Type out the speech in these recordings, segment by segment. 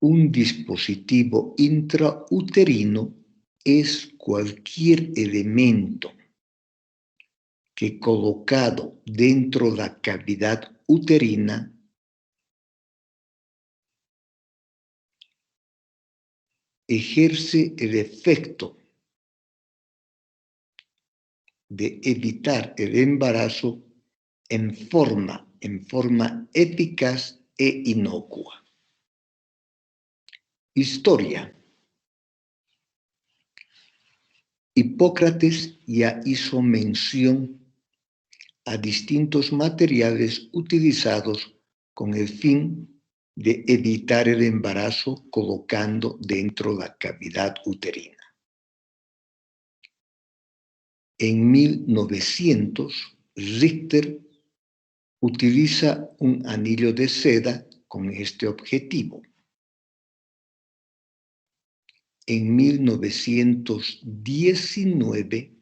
Un dispositivo intrauterino es cualquier elemento que colocado dentro de la cavidad uterina ejerce el efecto de evitar el embarazo en forma eficaz e inocua. Historia. Hipócrates ya hizo mención a distintos materiales utilizados con el fin de evitar el embarazo colocando dentro la cavidad uterina. En 1900, Richter utiliza un anillo de seda con este objetivo. En 1919,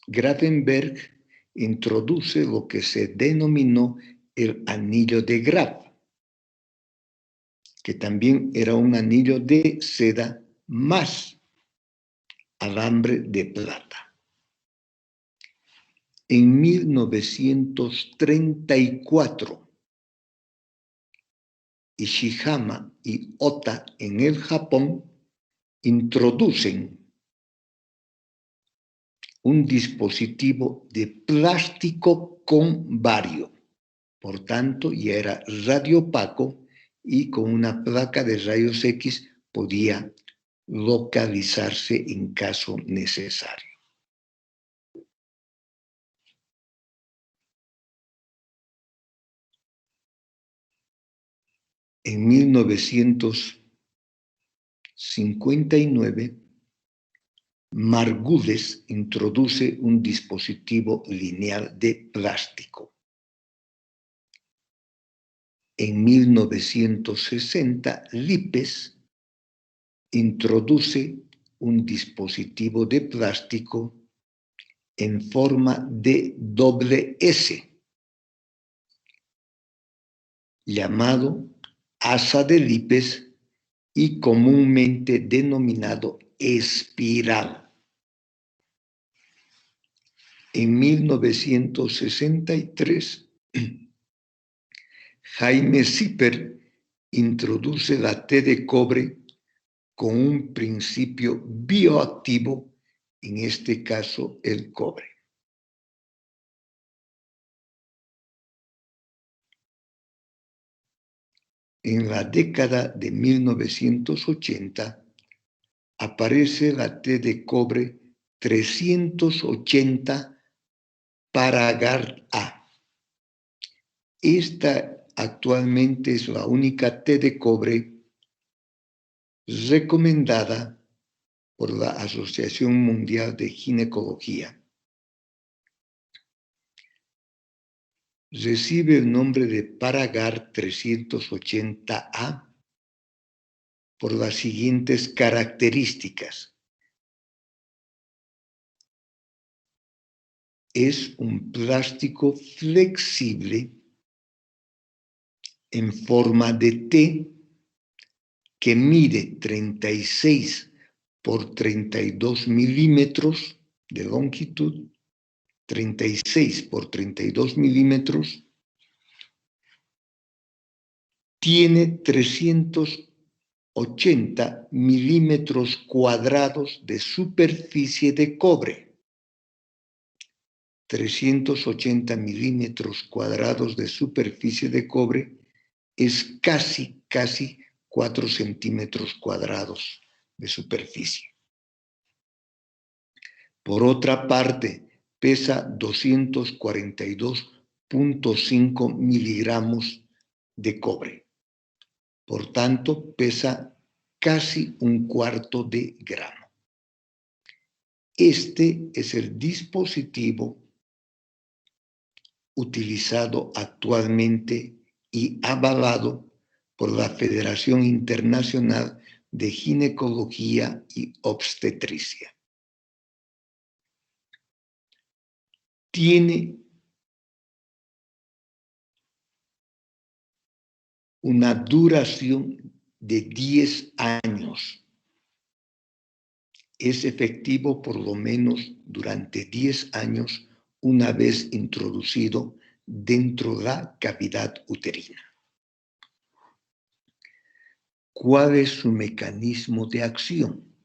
Grafenberg introduce lo que se denominó el anillo de Graf, que también era un anillo de seda más alambre de plata. En 1934, Ishihama y Ota en el Japón introducen un dispositivo de plástico con bario. Por tanto, ya era radiopaco y con una placa de rayos X podía localizarse en caso necesario. En 1959, Margules introduce un dispositivo lineal de plástico. En 1960, Lipes introduce un dispositivo de plástico en forma de doble S, llamado asa de Lipes y comúnmente denominado espiral. En 1963, Jaime Zipper introduce la T de cobre con un principio bioactivo, en este caso el cobre. En la década de 1980 aparece la T de cobre 380 Paragar A. Esta actualmente es la única T de cobre recomendada por la Asociación Mundial de Ginecología. Recibe el nombre de Paragar 380A por las siguientes características. Es un plástico flexible en forma de T que mide 36 por 32 milímetros de longitud, 36 por 32 milímetros, tiene 380 milímetros cuadrados de superficie de cobre. 380 milímetros cuadrados de superficie de cobre es casi 4 centímetros cuadrados de superficie. Por otra parte, pesa 242.5 miligramos de cobre. Por tanto, pesa casi un cuarto de gramo. Este es el dispositivo utilizado actualmente y avalado por la Federación Internacional de Ginecología y Obstetricia. Tiene una duración de 10 años. Es efectivo por lo menos durante 10 años una vez introducido dentro de la cavidad uterina. ¿Cuál es su mecanismo de acción?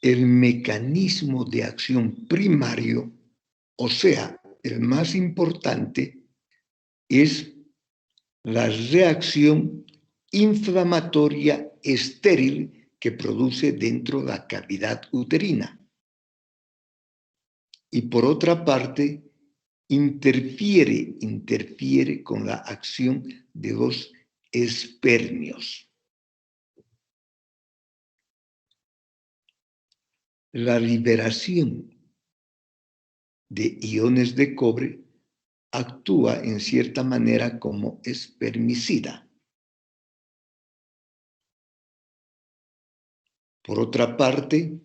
El mecanismo de acción primario, o sea, el más importante, es la reacción inflamatoria estéril que produce dentro de la cavidad uterina. Y por otra parte, interfiere con la acción de los espermios. La liberación de iones de cobre actúa en cierta manera como espermicida. Por otra parte,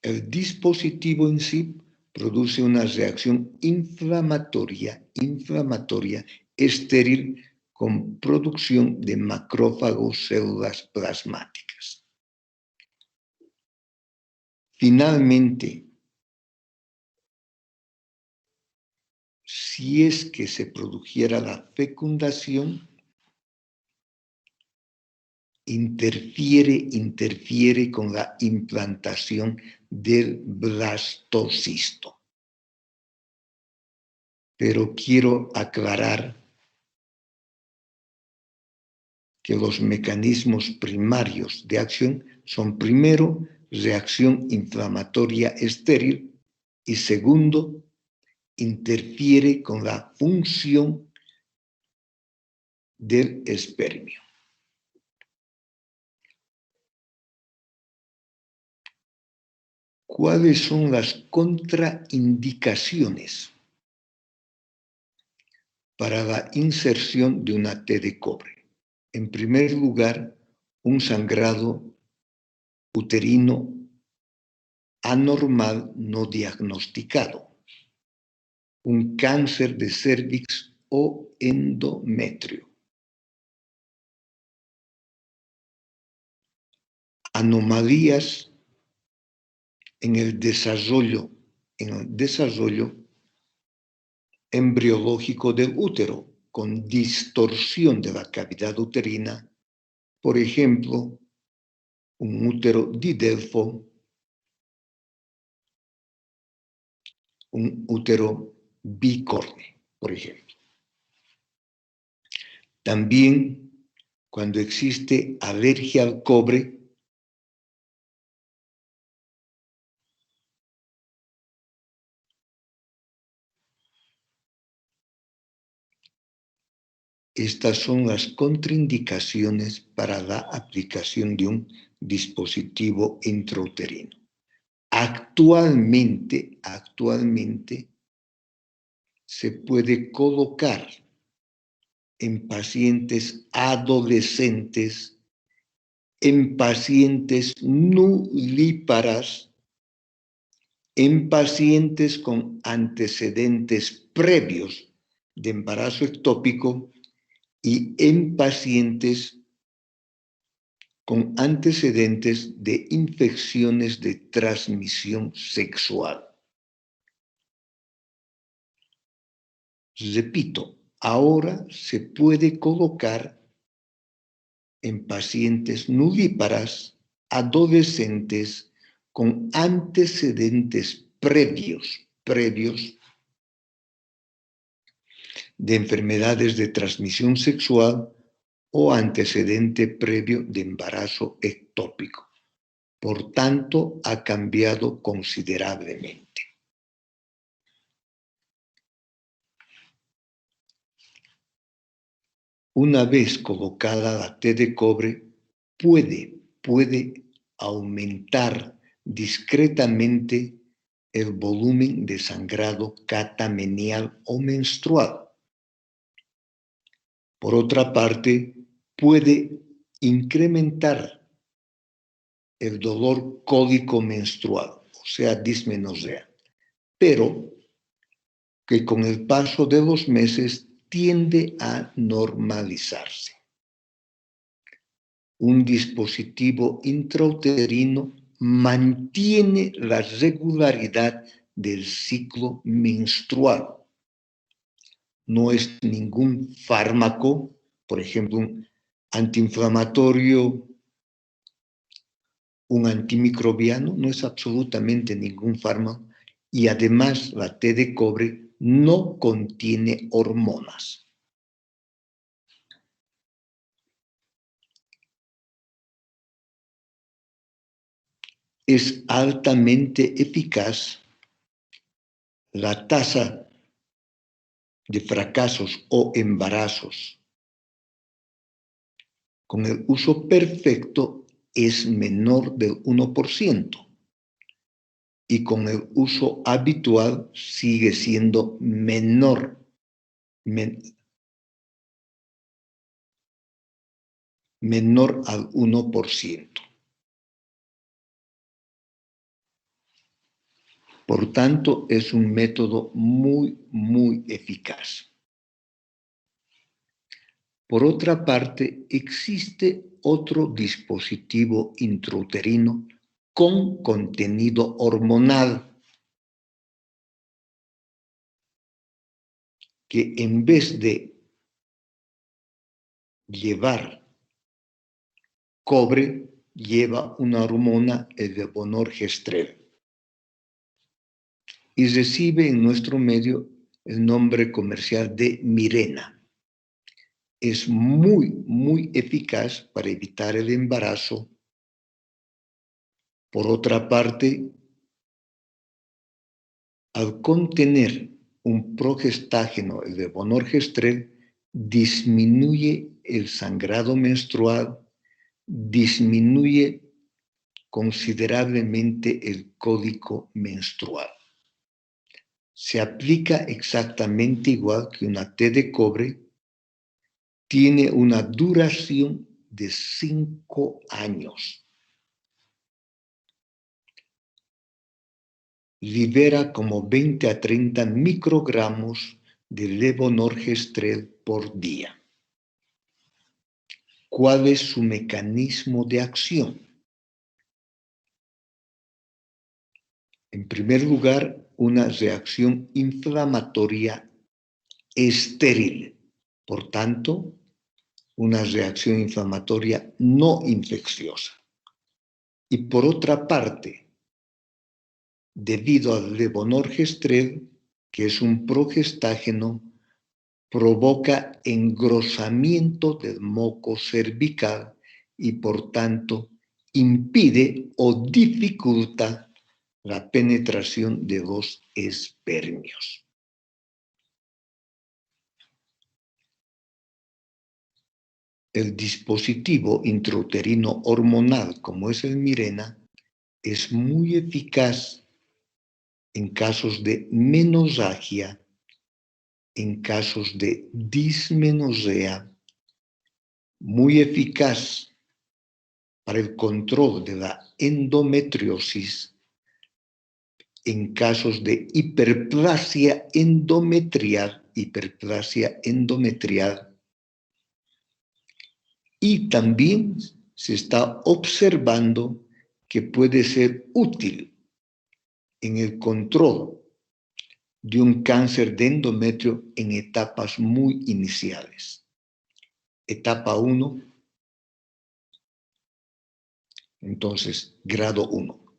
el dispositivo en sí produce una reacción inflamatoria estéril con producción de macrófagos, células plasmáticas. Finalmente, si es que se produjera la fecundación, interfiere con la implantación del blastocisto. Pero quiero aclarar que los mecanismos primarios de acción son, primero, reacción inflamatoria estéril y segundo, interfiere con la función del espermio. ¿Cuáles son las contraindicaciones para la inserción de una T de cobre? En primer lugar, un sangrado uterino anormal no diagnosticado, un cáncer de cérvix o endometrio, anomalías en el desarrollo embriológico del útero, con distorsión de la cavidad uterina, por ejemplo, un útero didelfo, un útero bicorne, por ejemplo. También, cuando existe alergia al cobre, estas son las contraindicaciones para la aplicación de un dispositivo intrauterino. Actualmente se puede colocar en pacientes adolescentes, en pacientes nulíparas, en pacientes con antecedentes previos de embarazo ectópico y en pacientes con antecedentes de infecciones de transmisión sexual. Repito, ahora se puede colocar en pacientes nulíparas, adolescentes con antecedentes previos de enfermedades de transmisión sexual o antecedente previo de embarazo ectópico. Por tanto, ha cambiado considerablemente. Una vez colocada la T de cobre, puede aumentar discretamente el volumen de sangrado catamenial o menstrual. Por otra parte, puede incrementar el dolor cólico menstrual, o sea, dismenorrea, pero que con el paso de los meses tiende a normalizarse. Un dispositivo intrauterino mantiene la regularidad del ciclo menstrual. No es ningún fármaco, por ejemplo, un antiinflamatorio, un antimicrobiano, no es absolutamente ningún fármaco, y además la té de cobre no contiene hormonas. Es altamente eficaz. La tasa de fracasos o embarazos con el uso perfecto es menor del 1%. Y con el uso habitual sigue siendo menor al 1%. Por tanto, es un método muy eficaz. Por otra parte, existe otro dispositivo intrauterino con contenido hormonal que en vez de llevar cobre, lleva una hormona, el levonorgestrel, y recibe en nuestro medio el nombre comercial de Mirena. Es muy eficaz para evitar el embarazo. Por otra parte, al contener un progestágeno, el levonorgestrel, disminuye el sangrado menstrual, disminuye considerablemente el cólico menstrual. Se aplica exactamente igual que una té de cobre, tiene una duración de 5 años. Libera como 20 a 30 microgramos de levonorgestrel por día. ¿Cuál es su mecanismo de acción? En primer lugar, una reacción inflamatoria estéril. Por tanto, una reacción inflamatoria no infecciosa. Y por otra parte, debido al levonorgestrel, que es un progestágeno, provoca engrosamiento del moco cervical y por tanto impide o dificulta la penetración de los espermios. El dispositivo intrauterino hormonal, como es el Mirena, es muy eficaz en casos de menorragia, en casos de dismenorrea, muy eficaz para el control de la endometriosis, en casos de hiperplasia endometrial, y también se está observando que puede ser útil en el control de un cáncer de endometrio en etapas muy iniciales. Etapa 1, entonces grado 1.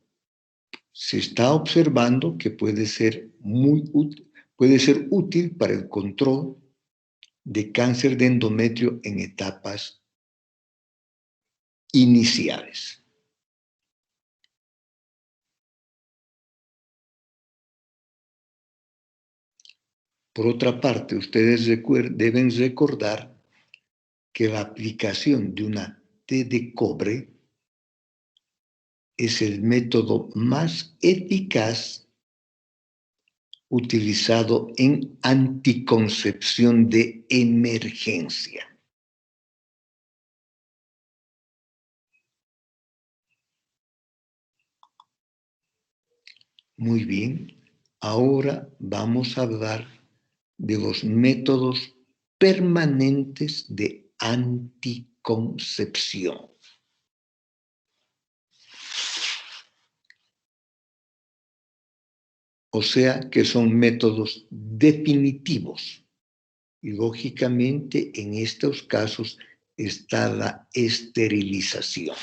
Se está observando que puede ser útil para el control de cáncer de endometrio en etapas iniciales. Por otra parte, ustedes deben recordar que la aplicación de una té de cobre es el método más eficaz utilizado en anticoncepción de emergencia. Muy bien, ahora vamos a hablar de los métodos permanentes de anticoncepción. O sea que son métodos definitivos. Y lógicamente en estos casos está la esterilización.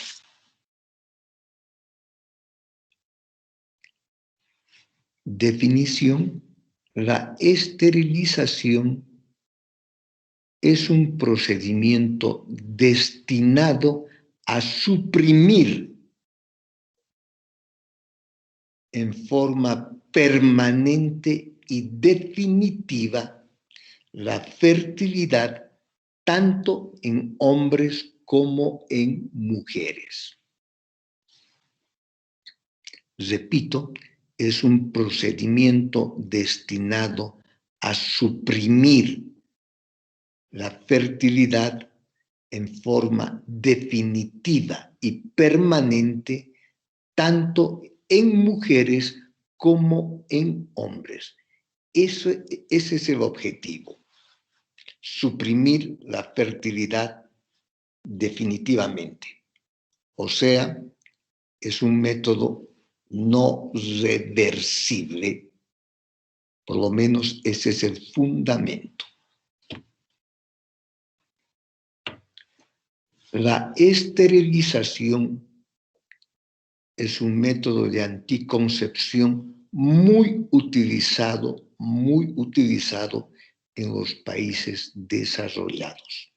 Definición: la esterilización es un procedimiento destinado a suprimir en forma permanente y definitiva la fertilidad tanto en hombres como en mujeres. Repito, es un procedimiento destinado a suprimir la fertilidad en forma definitiva y permanente tanto en mujeres como en hombres. Ese es el objetivo: suprimir la fertilidad definitivamente. O sea, es un método no reversible, por lo menos ese es el fundamento. La esterilización es un método de anticoncepción muy utilizado en los países desarrollados.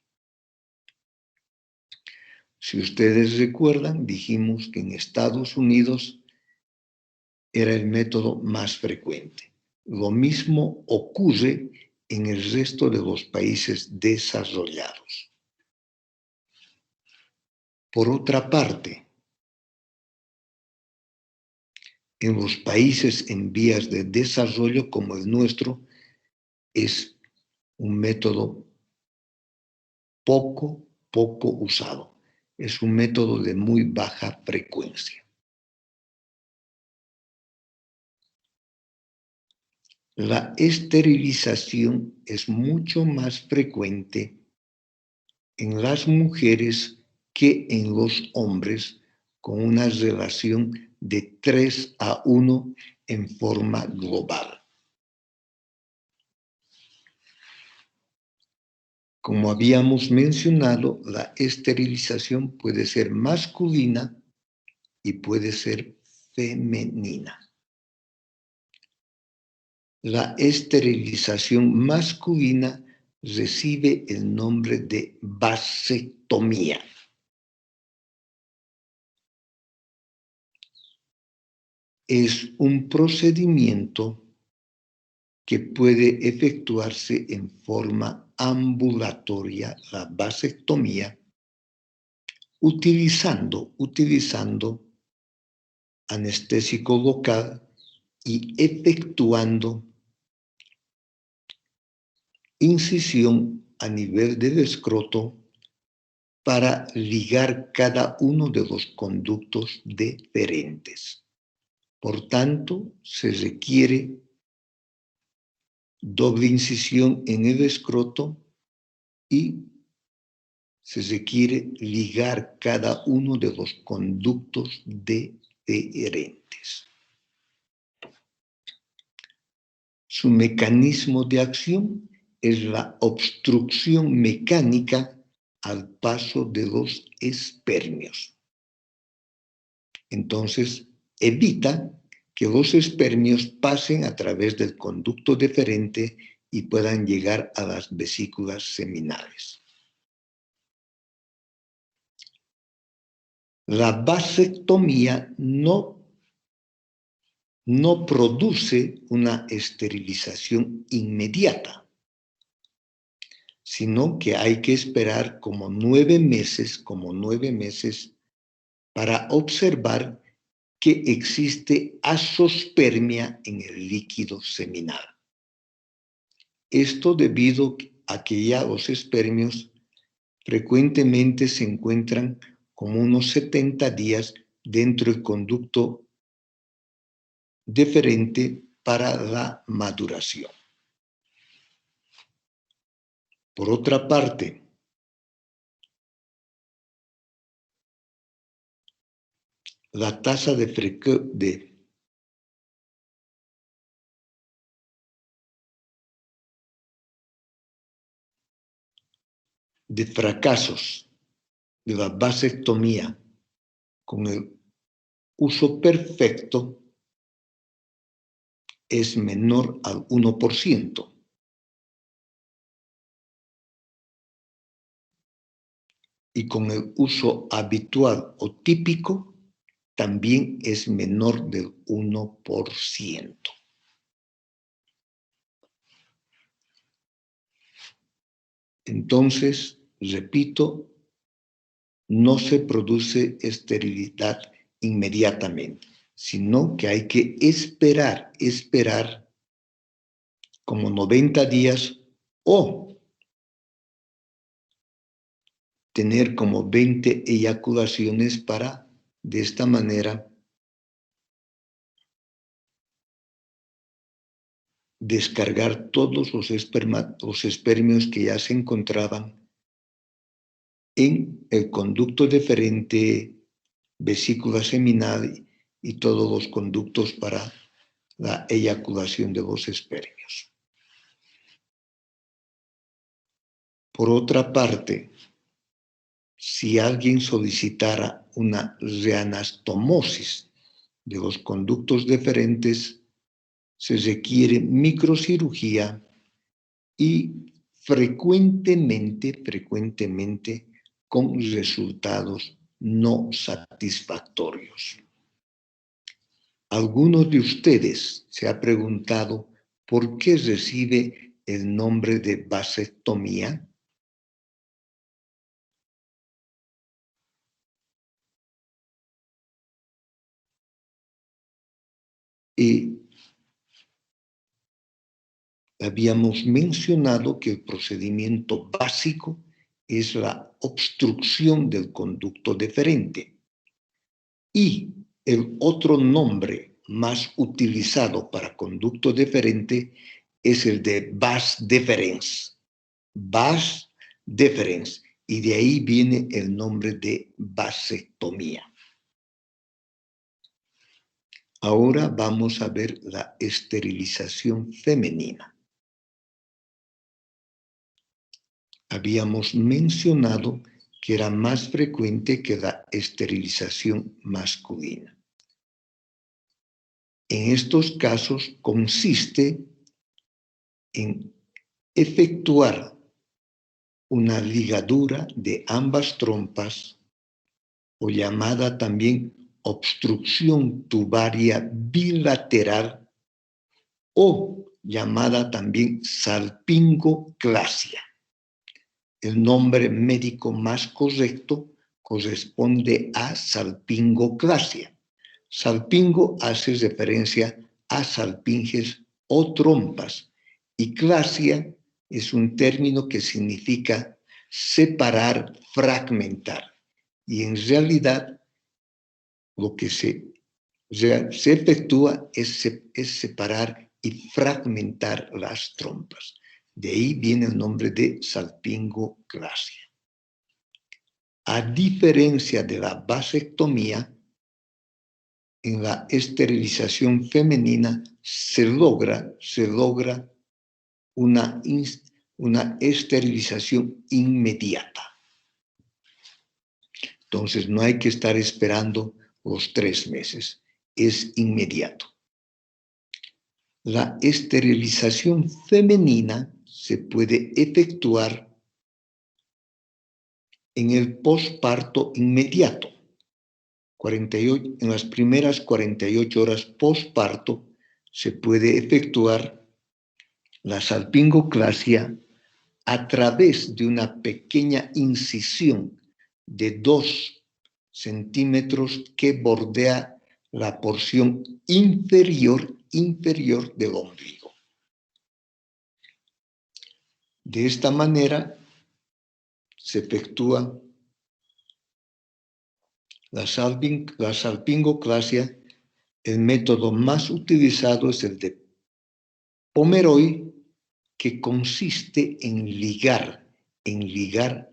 Si ustedes recuerdan, dijimos que en Estados Unidos era el método más frecuente. Lo mismo ocurre en el resto de los países desarrollados. Por otra parte, en los países en vías de desarrollo como el nuestro, es un método poco usado. Es un método de muy baja frecuencia. La esterilización es mucho más frecuente en las mujeres que en los hombres, con una relación de 3:1 en forma global. Como habíamos mencionado, la esterilización puede ser masculina y puede ser femenina. La esterilización masculina recibe el nombre de vasectomía. Es un procedimiento que puede efectuarse en forma ambulatoria, la vasectomía, utilizando anestésico local y efectuando incisión a nivel del escroto para ligar cada uno de los conductos deferentes. Por tanto, se requiere doble incisión en el escroto y se requiere ligar cada uno de los conductos deferentes. Su mecanismo de acción es la obstrucción mecánica al paso de los espermios. Entonces, evita que los espermios pasen a través del conducto deferente y puedan llegar a las vesículas seminales. La vasectomía no produce una esterilización inmediata, sino que hay que esperar como 9 meses para observar que existe azospermia en el líquido seminal. Esto debido a que ya los espermios frecuentemente se encuentran como unos 70 días dentro del conducto deferente para la maduración. Por otra parte, la tasa de fracasos de la vasectomía con el uso perfecto es menor al 1%. Y con el uso habitual o típico también es menor del 1%. Entonces, repito, no se produce esterilidad inmediatamente, sino que hay que esperar como 90 días o tener como 20 eyaculaciones para, de esta manera, descargar todos los espermios que ya se encontraban en el conducto deferente, vesícula seminal y todos los conductos para la eyaculación de los espermios. Por otra parte, si alguien solicitara una reanastomosis de los conductos deferentes, se requiere microcirugía y frecuentemente con resultados no satisfactorios. ¿Alguno de ustedes se ha preguntado por qué recibe el nombre de vasectomía? Y habíamos mencionado que el procedimiento básico es la obstrucción del conducto deferente. Y el otro nombre más utilizado para conducto deferente es el de vas deferens. Vas deferens. Y de ahí viene el nombre de vasectomía. Ahora vamos a ver la esterilización femenina. Habíamos mencionado que era más frecuente que la esterilización masculina. En estos casos consiste en efectuar una ligadura de ambas trompas, o llamada también obstrucción tubaria bilateral, o llamada también salpingoclasia. El nombre médico más correcto corresponde a salpingoclasia. Salpingo hace referencia a salpinges o trompas, y clasia es un término que significa separar, fragmentar. Y en realidad lo que se efectúa es separar y fragmentar las trompas. De ahí viene el nombre de salpingoclasia. A diferencia de la vasectomía, en la esterilización femenina se logra una esterilización inmediata. Entonces no hay que estar esperando los 3 meses, es inmediato. La esterilización femenina se puede efectuar en el posparto inmediato. En las primeras 48 horas posparto se puede efectuar la salpingoclasia a través de una pequeña incisión de 2 centímetros que bordea la porción inferior del ombligo. De esta manera se efectúa la salpingoclasia. El método más utilizado es el de Pomeroy, que consiste en ligar en ligar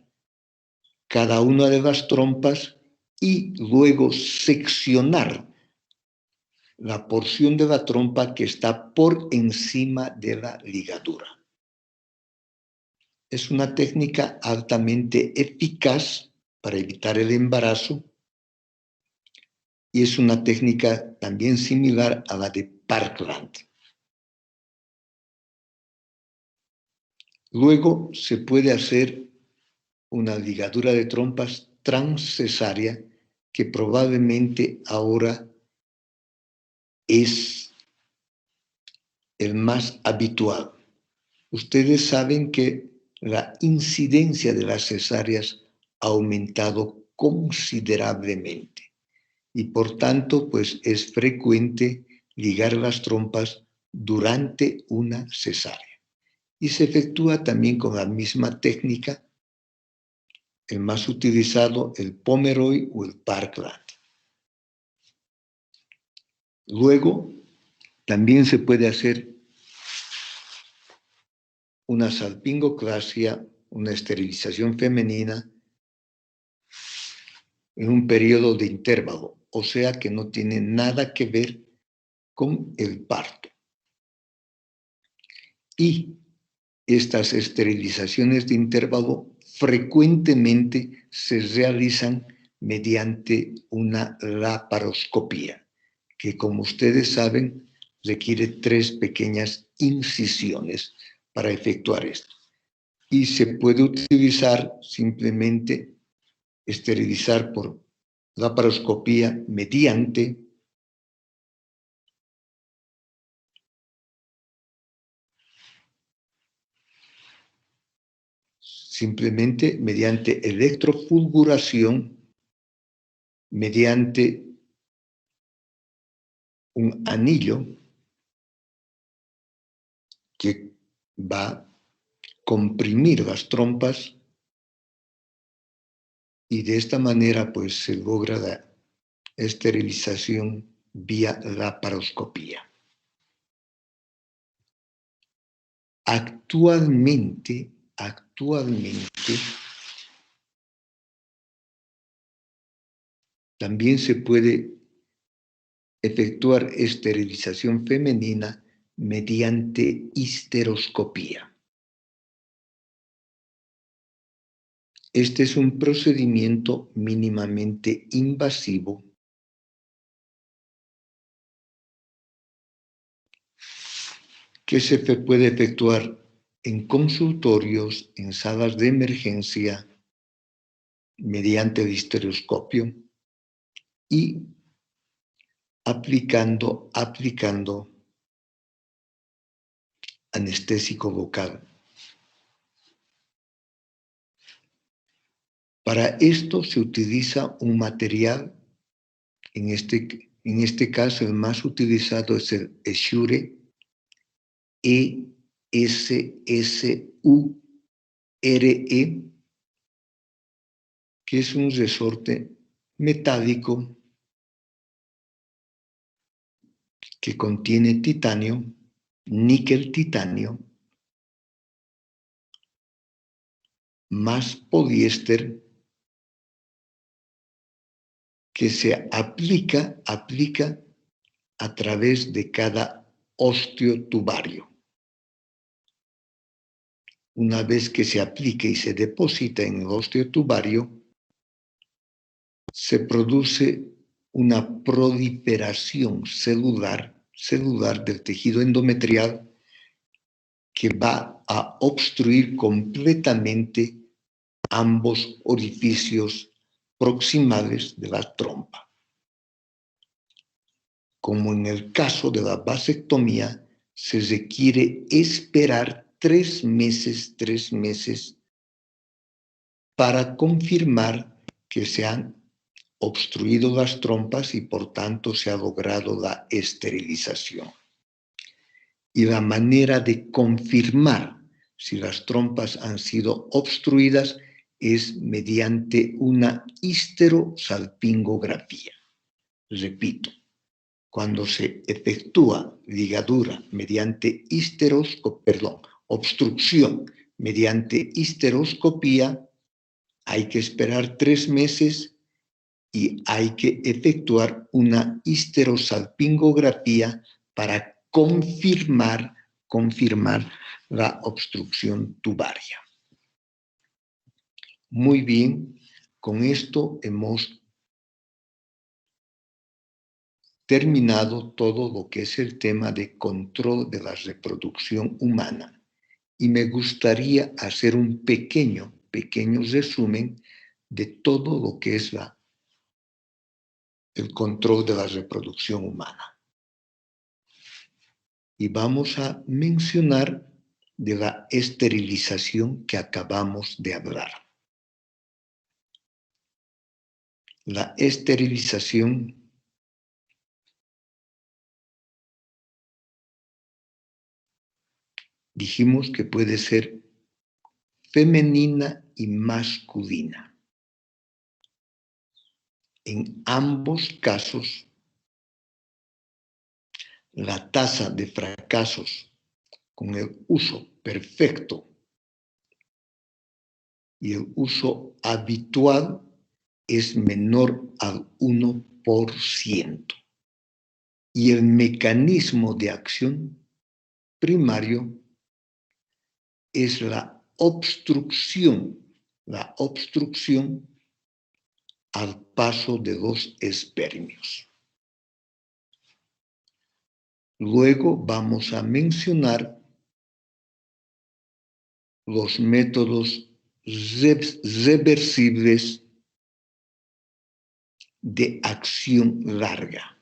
cada una de las trompas y luego seccionar la porción de la trompa que está por encima de la ligadura. Es una técnica altamente eficaz para evitar el embarazo y es una técnica también similar a la de Parkland. Luego se puede hacer una ligadura de trompas transcesárea que probablemente ahora es el más habitual. Ustedes saben que la incidencia de las cesáreas ha aumentado considerablemente y por tanto pues es frecuente ligar las trompas durante una cesárea. Y se efectúa también con la misma técnica, el más utilizado, el Pomeroy o el Parkland. Luego, también se puede hacer una salpingoclasia, una esterilización femenina, en un periodo de intervalo, o sea que no tiene nada que ver con el parto. Y estas esterilizaciones de intervalo frecuentemente se realizan mediante una laparoscopía, que como ustedes saben requiere 3 pequeñas incisiones para efectuar esto. Y se puede utilizar simplemente esterilizar por laparoscopía mediante electrofulguración, mediante un anillo que va a comprimir las trompas y de esta manera pues se logra la esterilización vía laparoscopía. Actualmente también se puede efectuar esterilización femenina mediante histeroscopía. Este es un procedimiento mínimamente invasivo que se puede efectuar en consultorios, en salas de emergencia, mediante el histeroscopio y aplicando anestésico local. Para esto se utiliza un material, en este caso el más utilizado es el Essure ESSURE, que es un resorte metálico que contiene titanio, níquel titanio, más poliéster, que se aplica a través de cada osteotubario. Una vez que se aplica y se deposita en el osteotubario, se produce una proliferación celular del tejido endometrial que va a obstruir completamente ambos orificios proximales de la trompa. Como en el caso de la vasectomía, se requiere esperar 3 meses para confirmar que se han obstruido las trompas y por tanto se ha logrado la esterilización. Y la manera de confirmar si las trompas han sido obstruidas es mediante una histerosalpingografía. Repito, cuando se efectúa ligadura mediante obstrucción mediante histeroscopía, hay que esperar 3 meses y hay que efectuar una histerosalpingografía para confirmar la obstrucción tubaria. Muy bien, con esto hemos terminado todo lo que es el tema de control de la reproducción humana. Y me gustaría hacer un pequeño resumen de todo lo que es el control de la reproducción humana. Y vamos a mencionar de la esterilización que acabamos de hablar. La esterilización dijimos que puede ser femenina y masculina. En ambos casos, la tasa de fracasos con el uso perfecto y el uso habitual es menor al 1%. Y el mecanismo de acción primario es la obstrucción al paso de los espermios. Luego vamos a mencionar los métodos reversibles de acción larga.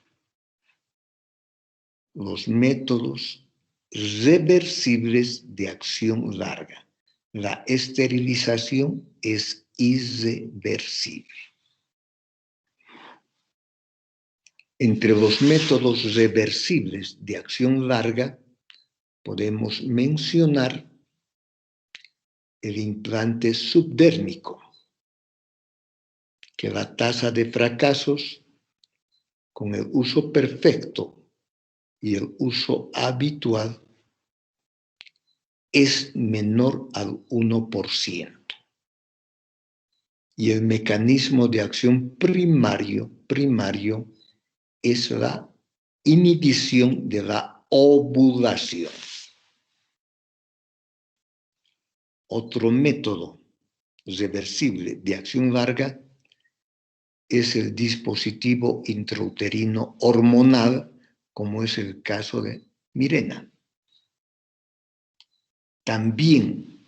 Los métodos reversibles de acción larga. La esterilización es irreversible. Entre los métodos reversibles de acción larga podemos mencionar el implante subdérmico, que la tasa de fracasos con el uso perfecto y el uso habitual es menor al 1%. Y el mecanismo de acción primario es la inhibición de la ovulación. Otro método reversible de acción larga es el dispositivo intrauterino hormonal, como es el caso de Mirena. También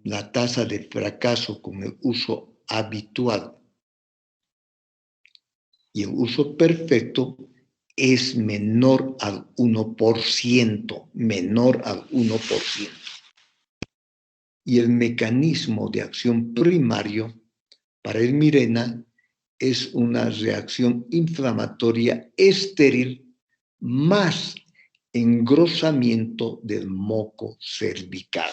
la tasa de fracaso con el uso habitual y el uso perfecto es menor al 1%, Y el mecanismo de acción primario para el Mirena es una reacción inflamatoria estéril más engrosamiento del moco cervical.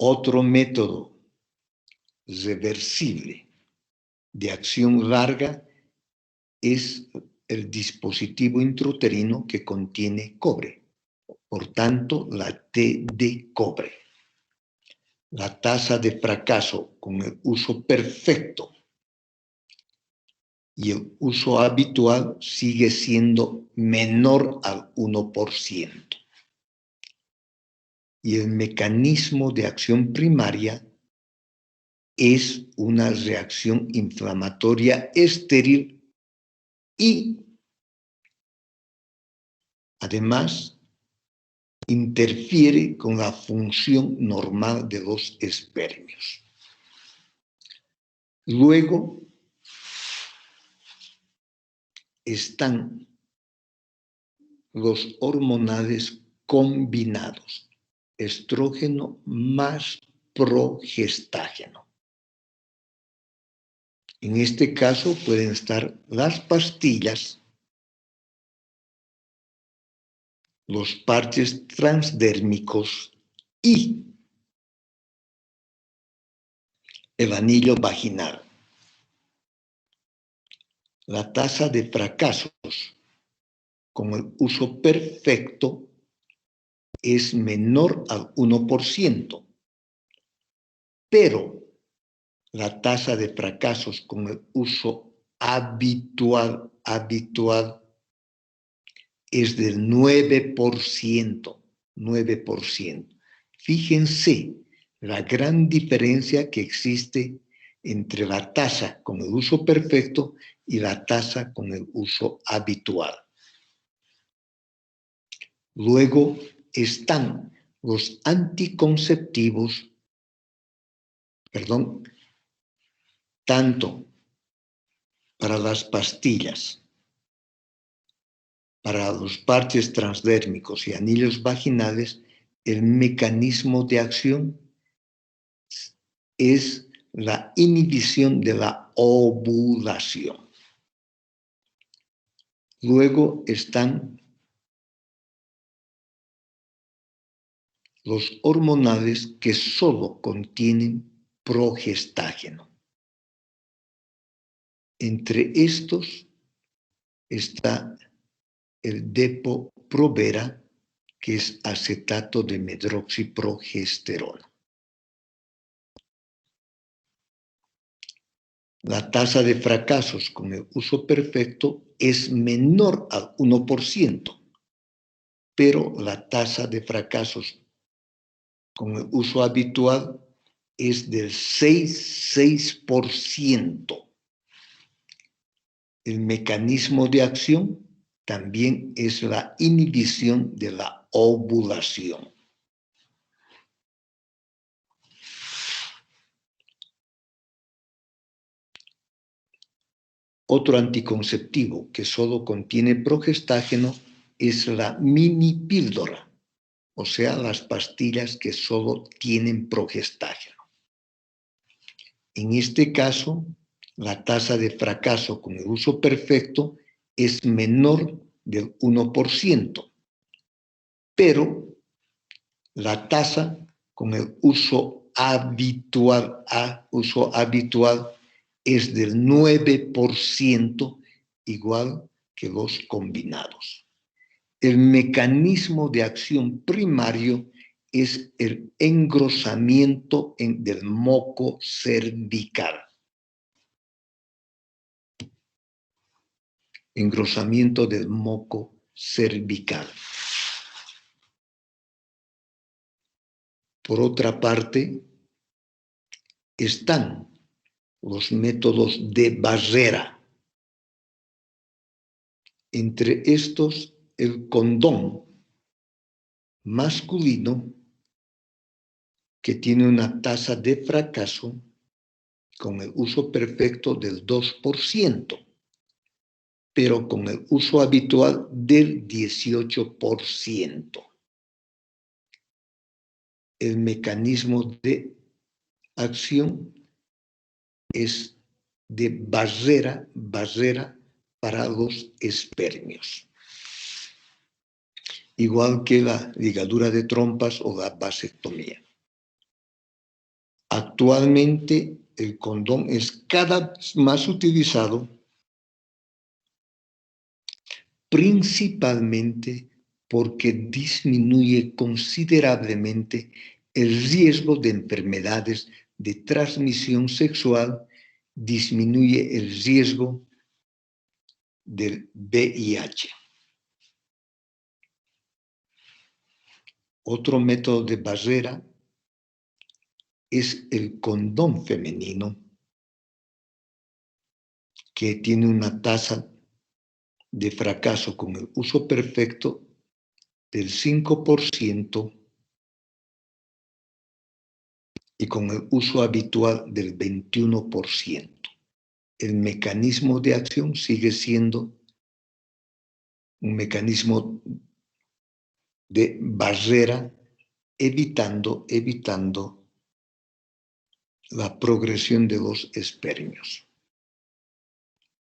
Otro método reversible de acción larga es el dispositivo intrauterino que contiene cobre, por tanto la T de cobre. La tasa de fracaso con el uso perfecto y el uso habitual sigue siendo menor al 1%. Y el mecanismo de acción primaria es una reacción inflamatoria estéril y además interfiere con la función normal de los espermios. Luego están los hormonales combinados, estrógeno más progestágeno. En este caso pueden estar las pastillas, los parches transdérmicos y el anillo vaginal. la tasa de fracasos con el uso perfecto es menor al 1%, pero la tasa de fracasos con el uso habitual es del 9%. Fíjense la gran diferencia que existe entre la tasa con el uso perfecto y la tasa con el uso habitual. Luego están los anticonceptivos, tanto para las pastillas, para los parches transdérmicos y anillos vaginales, el mecanismo de acción es la inhibición de la ovulación. Luego están los hormonales que solo contienen progestágeno. Entre estos está el Depo-Provera, que es acetato de medroxiprogesterona. La tasa de fracasos con el uso perfecto es menor al 1%, pero la tasa de fracasos con el uso habitual es del 6%. El mecanismo de acción también es la inhibición de la ovulación. Otro anticonceptivo que solo contiene progestágeno es la mini píldora, o sea, las pastillas que solo tienen progestágeno. En este caso, la tasa de fracaso con el uso perfecto es menor del 1%, pero la tasa con el uso habitual es del 9%, igual que los combinados. El mecanismo de acción primario es el engrosamiento del moco cervical. Engrosamiento del moco cervical. Por otra parte, están los métodos de barrera. Entre estos, el condón masculino, que tiene una tasa de fracaso con el uso perfecto del 2%, pero con el uso habitual del 18%. El mecanismo de acción es de barrera para los espermios. Igual que la ligadura de trompas o la vasectomía. Actualmente el condón es cada vez más utilizado, principalmente porque disminuye considerablemente el riesgo de enfermedades de transmisión sexual, disminuye el riesgo del VIH. Otro método de barrera es el condón femenino, que tiene una tasa de fracaso con el uso perfecto del 5% y con el uso habitual del 21%. El mecanismo de acción sigue siendo un mecanismo de barrera, evitando la progresión de los espermios.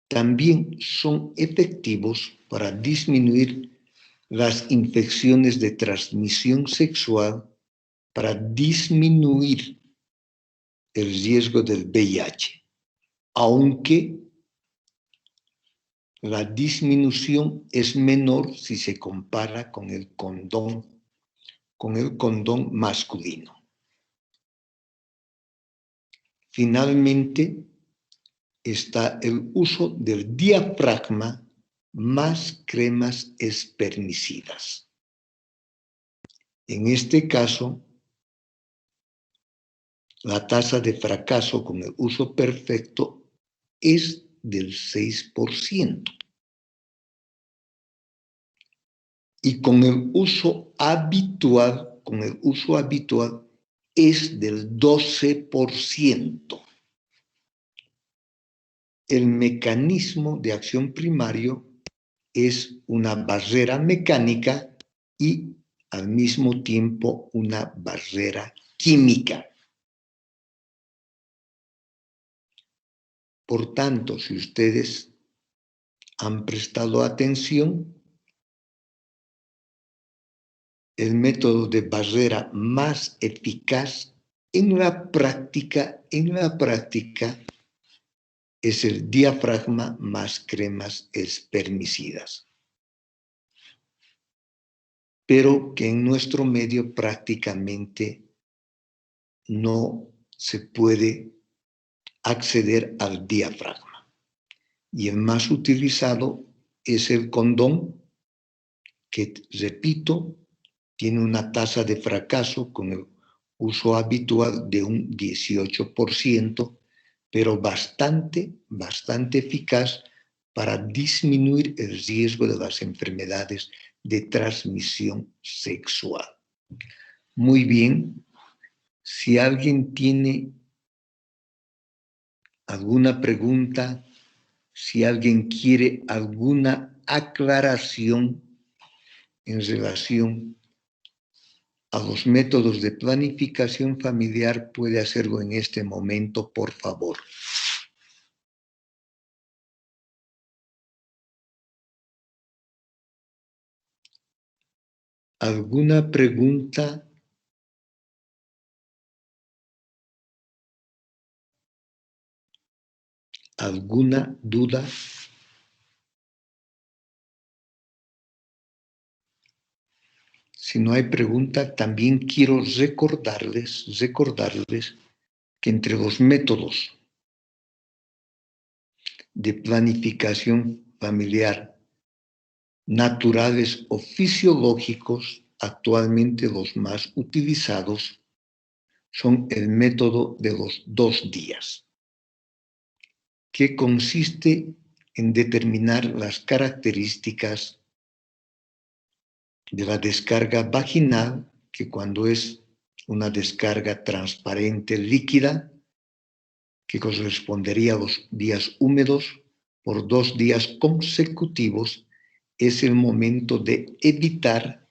También son efectivos para disminuir las infecciones de transmisión sexual, para disminuir el riesgo del VIH, aunque la disminución es menor si se compara con el condón masculino. Finalmente, está el uso del diafragma más cremas espermicidas. En este caso, la tasa de fracaso con el uso perfecto es del 6%. Y con el uso habitual es del 12%. El mecanismo de acción primario es una barrera mecánica y al mismo tiempo una barrera química. Por tanto, si ustedes han prestado atención, el método de barrera más eficaz en la práctica es el diafragma más cremas espermicidas. Pero que en nuestro medio prácticamente no se puede acceder al diafragma. Y el más utilizado es el condón, que, repito, tiene una tasa de fracaso con el uso habitual de un 18%, pero bastante eficaz para disminuir el riesgo de las enfermedades de transmisión sexual. Muy bien, si alguien tiene alguna pregunta, si alguien quiere alguna aclaración en relación a los métodos de planificación familiar, puede hacerlo en este momento, por favor. ¿Alguna pregunta? ¿Alguna duda? Si no hay pregunta, también quiero recordarles que entre los métodos de planificación familiar naturales o fisiológicos, actualmente los más utilizados son el método de los 2 días, que consiste en determinar las características de la descarga vaginal, que cuando es una descarga transparente líquida, que correspondería a los días húmedos, por 2 días consecutivos, es el momento de evitar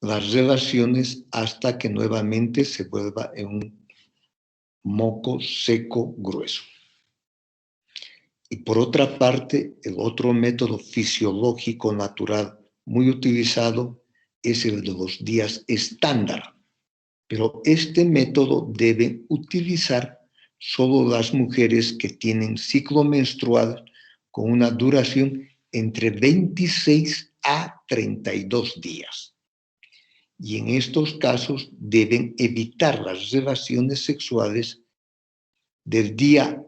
las relaciones hasta que nuevamente se vuelva en un moco seco grueso. Y por otra parte, el otro método fisiológico natural muy utilizado es el de los días estándar. Pero este método debe utilizar solo las mujeres que tienen ciclo menstrual con una duración entre 26 a 32 días. Y en estos casos deben evitar las relaciones sexuales del día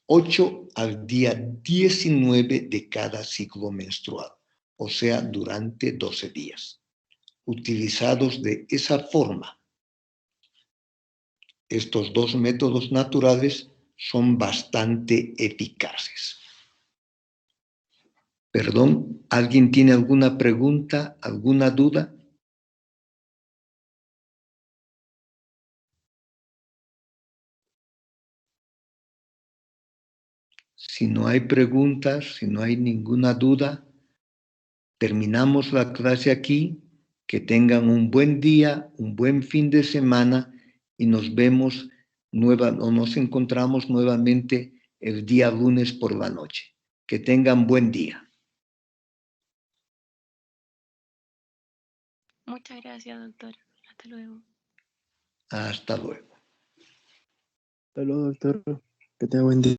8 al día 19 de cada ciclo menstrual, o sea, durante 12 días. Utilizados de esa forma, estos 2 métodos naturales son bastante eficaces. Perdón, ¿alguien tiene alguna pregunta, alguna duda? Si no hay preguntas, si no hay ninguna duda, terminamos la clase aquí. Que tengan un buen día, un buen fin de semana y nos encontramos nuevamente el día lunes por la noche. Que tengan buen día. Muchas gracias, doctor. Hasta luego. Hasta luego. Hasta luego, doctor. Que tenga buen día.